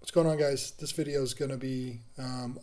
What's going on, guys? This video is going to be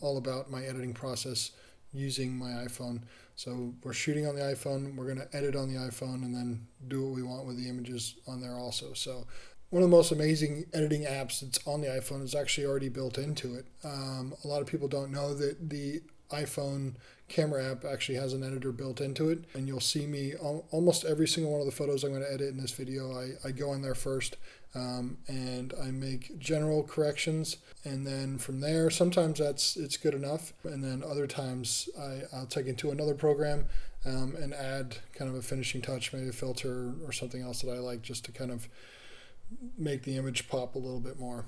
all about my editing process using my iPhone. So we're shooting on the iPhone, we're going to edit on the iPhone, and then do what we want with the images on there also. So one of the most amazing editing apps that's on the iPhone is actually already built into it. A lot of people don't know that the iPhone camera app actually has an editor built into it, and you'll see me almost every single one of the photos I'm going to edit in this video. I go in there first and I make general corrections, and then from there sometimes it's good enough, and then other times I'll take into another program and add kind of a finishing touch, maybe a filter or something else that I like, just to kind of make the image pop a little bit more.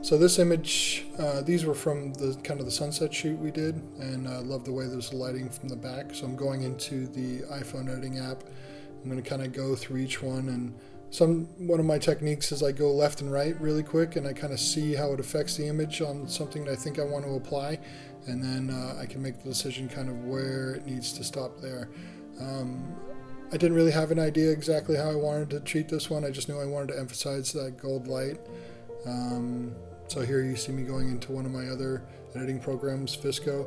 So this image, these were from the kind of the sunset shoot we did, and I love the way there's lighting from the back. So I'm going into the iPhone editing app. I'm going to kind of go through each one, and one of my techniques is I go left and right really quick, and I kind of see how it affects the image on something that I think I want to apply, and then I can make the decision kind of where it needs to stop there. I didn't really have an idea exactly how I wanted to treat this one. I just knew I wanted to emphasize that gold light. So here you see me going into one of my other editing programs, VSCO,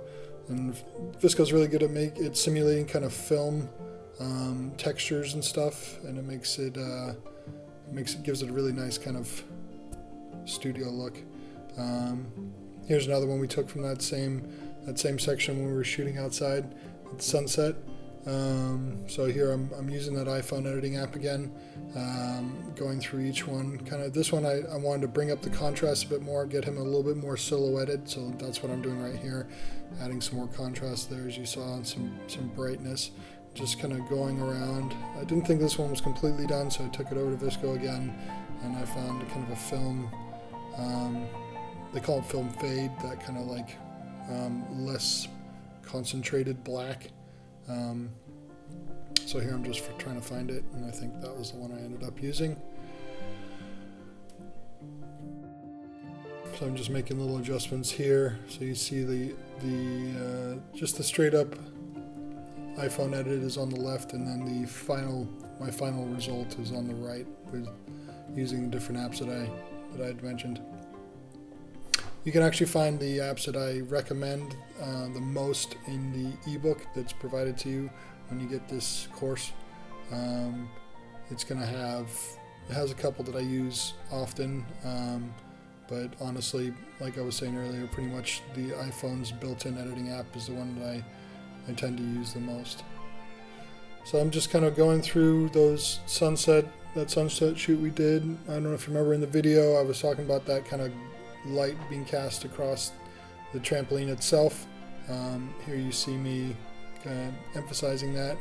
and VSCO is really good at simulating kind of film textures and stuff, and it gives it a really nice kind of studio look. Here's another one we took from that same section when we were shooting outside at sunset. So here I'm using that iPhone editing app again, going through each one. Kind of this one I wanted to bring up the contrast a bit more, get him a little bit more silhouetted, so that's what I'm doing right here, adding some more contrast there as you saw, and some brightness, just kind of going around. I didn't think this one was completely done, so I took it over to VSCO again, and I found kind of a film, they call it film fade, that kind of like less concentrated black. So here I'm just trying to find it, and I think that was the one I ended up using. So I'm just making little adjustments here. So you see just the straight up iPhone edit is on the left, and then my final result is on the right, with using the different apps that I had mentioned. You can actually find the apps that I recommend the most in the ebook that's provided to you when you get this course. It has a couple that I use often, but honestly, like I was saying earlier, pretty much the iPhone's built-in editing app is the one that I tend to use the most. So I'm just kind of going through that sunset shoot we did. I don't know if you remember in the video, I was talking about that kind of light being cast across the trampoline itself. Here you see me kind of emphasizing that.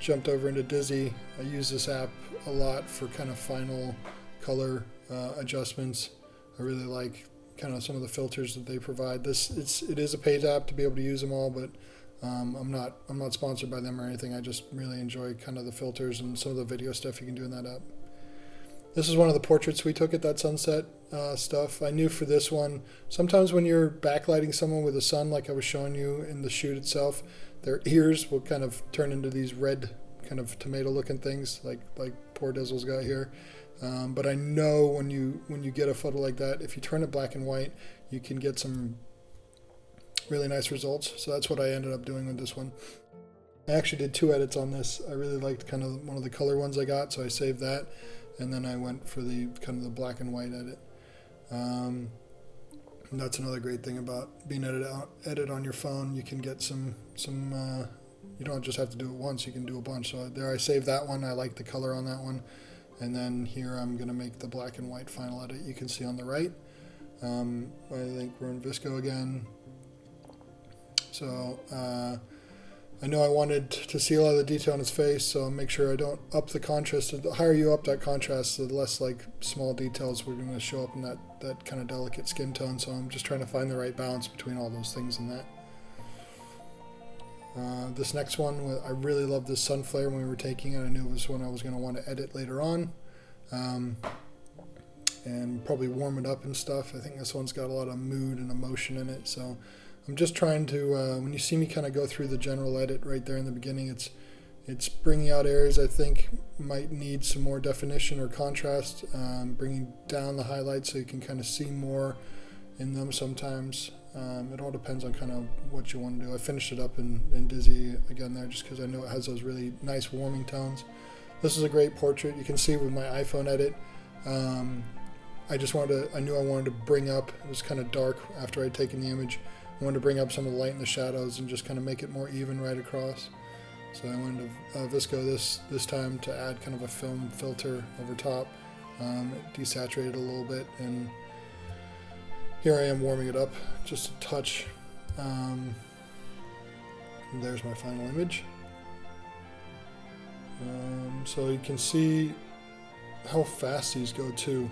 Jumped over into Dizzy. I use this app a lot for kind of final color adjustments. I really like kind of some of the filters that they provide. It is a paid app to be able to use them all, but I'm not sponsored by them or anything. I just really enjoy kind of the filters and some of the video stuff you can do in that app. This is one of the portraits we took at that sunset stuff. I knew for this one, sometimes when you're backlighting someone with the sun, like I was showing you in the shoot itself, their ears will kind of turn into these red kind of tomato looking things like poor Dizzle's got here. But I know when you get a photo like that, if you turn it black and white, you can get some really nice results. So that's what I ended up doing with this one. I actually did 2 edits on this. I really liked kind of one of the color ones I got, so I saved that. And then I went for the kind of the black and white edit. And that's another great thing about being edit on your phone. You can get you don't just have to do it once, you can do a bunch. So there I saved that one. I like the color on that one. And then here I'm going to make the black and white final edit. You can see on the right. I think we're in VSCO again. So I know I wanted to see a lot of the detail on his face, so I'll make sure I don't up the contrast. The higher you up that contrast, the less like small details we're going to show up in that kind of delicate skin tone. So I'm just trying to find the right balance between all those things in that. This next one, I really love this sun flare when we were taking it. I knew it was one I was going to want to edit later on, and probably warm it up and stuff. I think this one's got a lot of mood and emotion in it, so I'm just trying to, when you see me kind of go through the general edit right there in the beginning, it's bringing out areas I think might need some more definition or contrast, bringing down the highlights so you can kind of see more in them sometimes. It all depends on kind of what you want to do. I finished it up in Dizzy again there just because I know it has those really nice warming tones. This is a great portrait. You can see with my iPhone edit, I knew I wanted to bring up, it was kind of dark after I'd taken the image. I wanted to bring up some of the light in the shadows and just kind of make it more even right across. So I wanted to Visco this time to add kind of a film filter over top. It desaturated a little bit, and here I am warming it up just a touch. There's my final image. So you can see how fast these go too.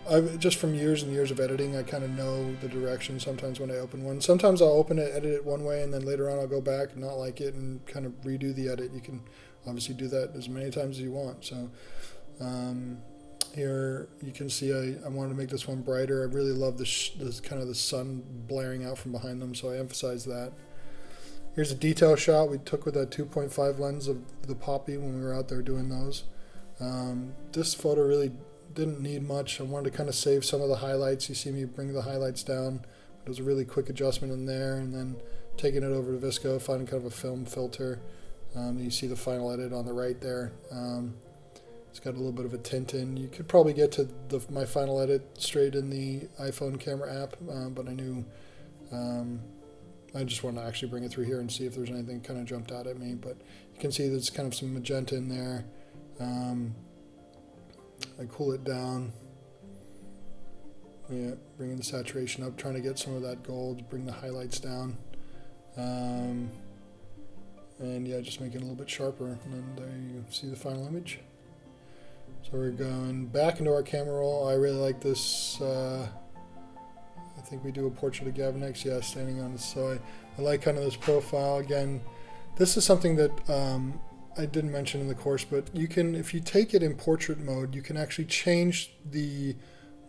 I've just from years and years of editing, I kind of know the direction sometimes when I open one. Sometimes I'll open it, edit it one way, and then later on I'll go back and not like it and kind of redo the edit. You can obviously do that as many times as you want. So here you can see I wanted to make this one brighter. I really love this kind of the sun blaring out from behind them, so I emphasize that. Here's a detail shot we took with that 2.5 lens of the poppy when we were out there doing those. This photo really didn't need much. I wanted to kind of save some of the highlights. You see me bring the highlights down. It was a really quick adjustment in there, and then taking it over to Visco, finding kind of a film filter. You see the final edit on the right there. It's got a little bit of a tint in. You could probably get to my final edit straight in the iPhone camera app, but I knew I just wanted to actually bring it through here and see if there's anything kind of jumped out at me. But you can see there's kind of some magenta in there. I cool it down. Yeah, bringing the saturation up, trying to get some of that gold, bring the highlights down. And yeah, just make it a little bit sharper. And then there you see the final image. So we're going back into our camera roll. I really like this. I think we do a portrait of Gavin X, yeah, standing on the side. I like kind of this profile. Again, this is something that I didn't mention in the course, but you can, if you take it in portrait mode, you can actually change the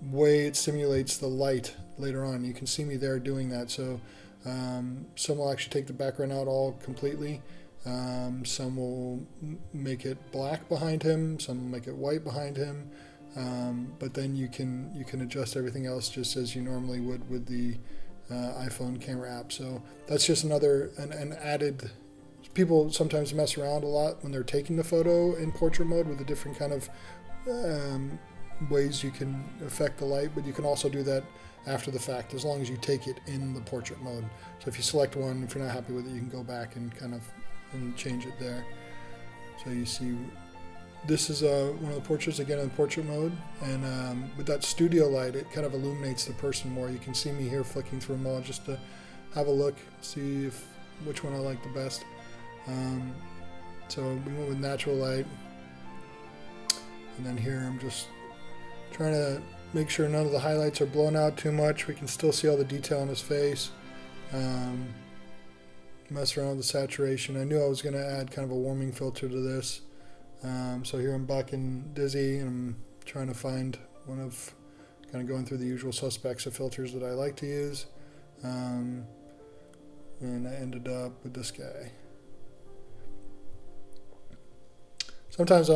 way it simulates the light later on. You can see me there doing that. So some will actually take the background out all completely. Some will make it black behind him. Some will make it white behind him. But then you can adjust everything else just as you normally would with the iPhone camera app. So that's just another an added. People sometimes mess around a lot when they're taking the photo in portrait mode with the different kind of ways you can affect the light, but you can also do that after the fact as long as you take it in the portrait mode. So if you select one, if you're not happy with it, you can go back and kind of change it there. So you see this is one of the portraits again in portrait mode, and with that studio light it kind of illuminates the person more. You can see me here flicking through them all just to have a look, see which one I like the best. So we went with natural light, and then here I'm just trying to make sure none of the highlights are blown out too much. We can still see all the detail on his face. Mess around with the saturation. I knew I was going to add kind of a warming filter to this. So here I'm back in Dizzy, and I'm trying to find kind of going through the usual suspects of filters that I like to use. And I ended up with this guy. Sometimes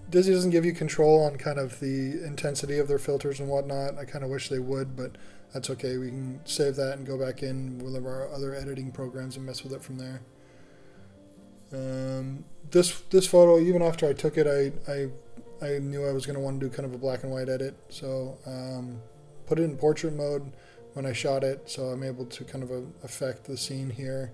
Dizzy doesn't give you control on kind of the intensity of their filters and whatnot. I kind of wish they would, but that's okay. We can save that and go back in with our other editing programs and mess with it from there. This photo, even after I took it, I knew I was going to want to do kind of a black and white edit. So put it in portrait mode when I shot it, so I'm able to kind of affect the scene here.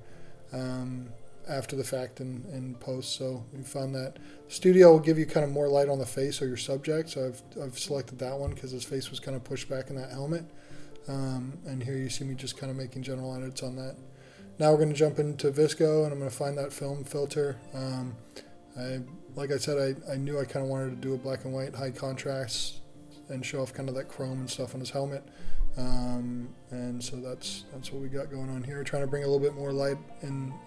After the fact in post. So we found that studio will give you kind of more light on the face or your subject. So I've selected that one because his face was kind of pushed back in that helmet. And here you see me just kind of making general edits on that. Now we're going to jump into Visco, and I'm going to find that film filter. Like I said, I knew I kind of wanted to do a black and white high contrast and show off kind of that chrome and stuff on his helmet. And so that's what we got going on here. Trying to bring a little bit more light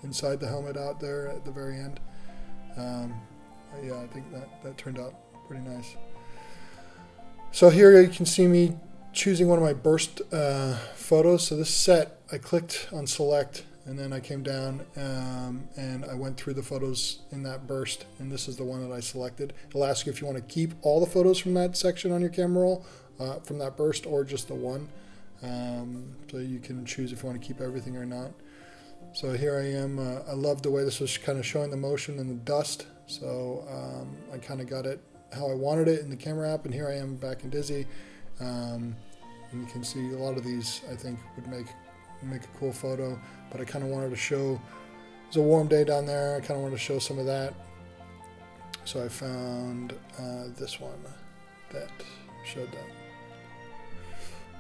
inside the helmet out there at the very end. Yeah, I think that turned out pretty nice. So here you can see me choosing one of my burst photos. So this set, I clicked on select, and then I came down and I went through the photos in that burst, and this is the one that I selected. It'll ask you if you want to keep all the photos from that section on your camera roll, from that burst, or just the one. So you can choose if you want to keep everything or not. So here I am. I love the way this was kind of showing the motion and the dust. So I kind of got it how I wanted it in the camera app, and here I am back in Dizzy. And you can see a lot of these I think would make a cool photo, but I kind of wanted to show, it was a warm day down there, I kind of wanted to show some of that. So I found this one that showed that.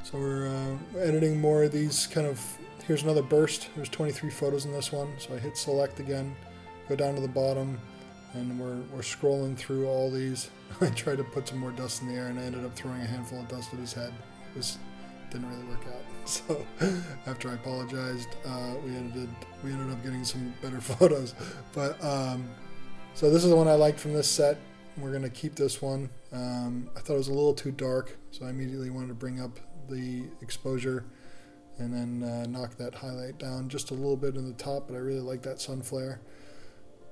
So we're editing more of these kind of, here's another burst, there's 23 photos in this one, so I hit select again, go down to the bottom, and we're scrolling through all these. I tried to put some more dust in the air, and I ended up throwing a handful of dust at his head. It didn't really work out. So after I apologized, we ended up getting some better photos. But so this is the one I liked from this set. We're gonna keep this one. I thought it was a little too dark, so I immediately wanted to bring up the exposure and then knock that highlight down just a little bit in the top. But I really like that sun flare.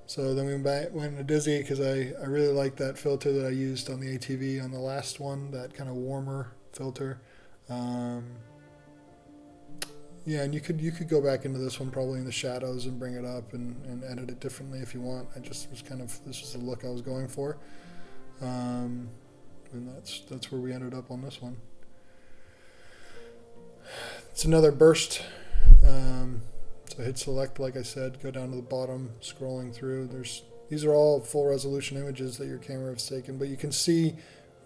So then we went to Dizzy because I really like that filter that I used on the ATV on the last one, that kind of warmer filter. Yeah, and you could go back into this one probably in the shadows and bring it up and edit it differently if you want. I just was kind of, this was the look I was going for. And that's where we ended up on this one. It's another burst. So hit select, like I said, go down to the bottom, scrolling through. These are all full resolution images that your camera has taken, but you can see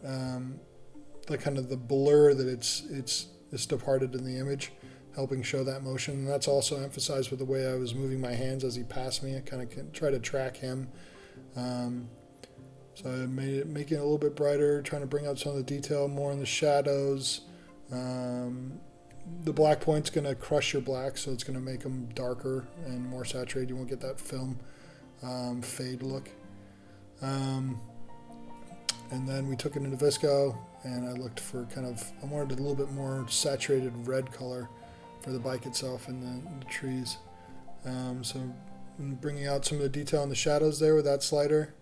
the kind of the blur that it's departed in the image, helping show that motion. And that's also emphasized with the way I was moving my hands as he passed me. I kind of can try to track him. So I making it a little bit brighter, trying to bring out some of the detail more in the shadows. The black point's going to crush your black, so it's going to make them darker and more saturated. You won't get that film fade look. And then we took it into VSCO, and I looked for I wanted a little bit more saturated red color for the bike itself and the trees. So I'm bringing out some of the detail in the shadows there with that slider.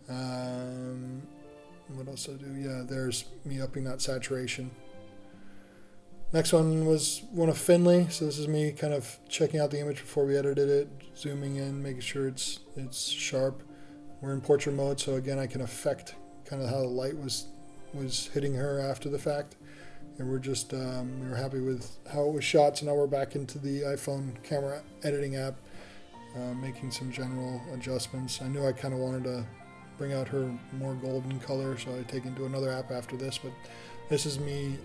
What else did I do? Yeah, there's me upping that saturation. Next one was one of Finley. So this is me kind of checking out the image before we edited it, zooming in, making sure it's sharp. We're in portrait mode, so again I can affect kind of how the light was hitting her after the fact. And we're just we were happy with how it was shot. So now we're back into the iPhone camera editing app, making some general adjustments. I knew I kind of wanted to bring out her more golden color, so I take into another app after this, but this is me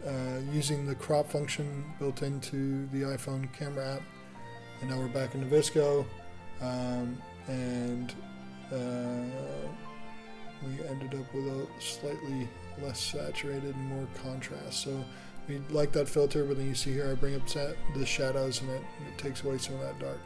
using the crop function built into the iPhone camera app. And now we're back into VSCO, and we ended up with a slightly less saturated and more contrast. So we like that filter, but then you see here I bring up the shadows, and it takes away some of that dark.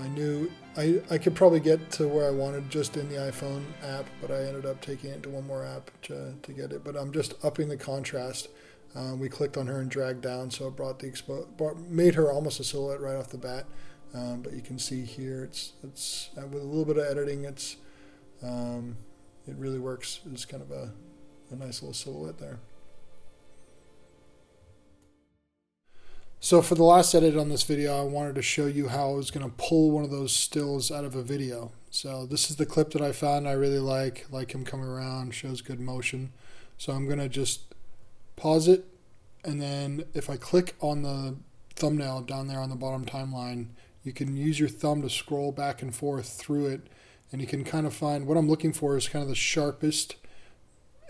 I knew I could probably get to where I wanted just in the iPhone app, but I ended up taking it to one more app to get it. But I'm just upping the contrast. We clicked on her and dragged down, so it brought made her almost a silhouette right off the bat. But you can see here, it's with a little bit of editing, it really works. It's kind of a nice little silhouette there. So for the last edit on this video, I wanted to show you how I was going to pull one of those stills out of a video. So this is the clip that I found I really like him coming around, shows good motion. So I'm going to just pause it, and then if I click on the thumbnail down there on the bottom timeline, you can use your thumb to scroll back and forth through it, and you can kind of find what I'm looking for is kind of the sharpest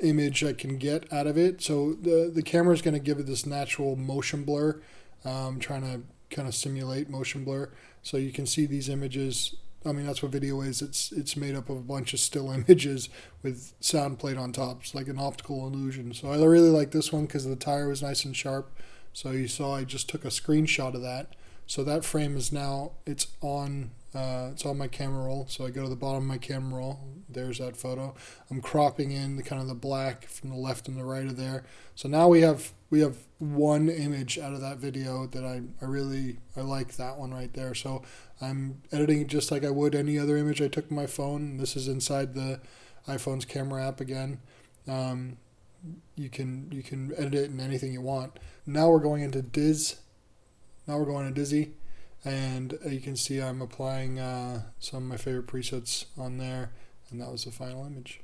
image I can get out of it. So the camera is going to give it this natural motion blur. Trying to kind of simulate motion blur. So you can see these images. I mean, that's what video is. It's made up of a bunch of still images with sound played on top. It's like an optical illusion. So I really like this one because the tire was nice and sharp. So you saw I just took a screenshot of that. So that frame is now, it's on It's on my camera roll. So I go to the bottom of my camera roll. There's that photo. I'm cropping in the kind of the black from the left and the right of there. So now we have one image out of that video that I like that one right there. So I'm editing it just like I would any other image I took with my phone. This is inside the iPhone's camera app again. You can edit it in anything you want. Now we're going into Diz. Now we're going to Dizzy, and you can see I'm applying some of my favorite presets on there, and that was the final image.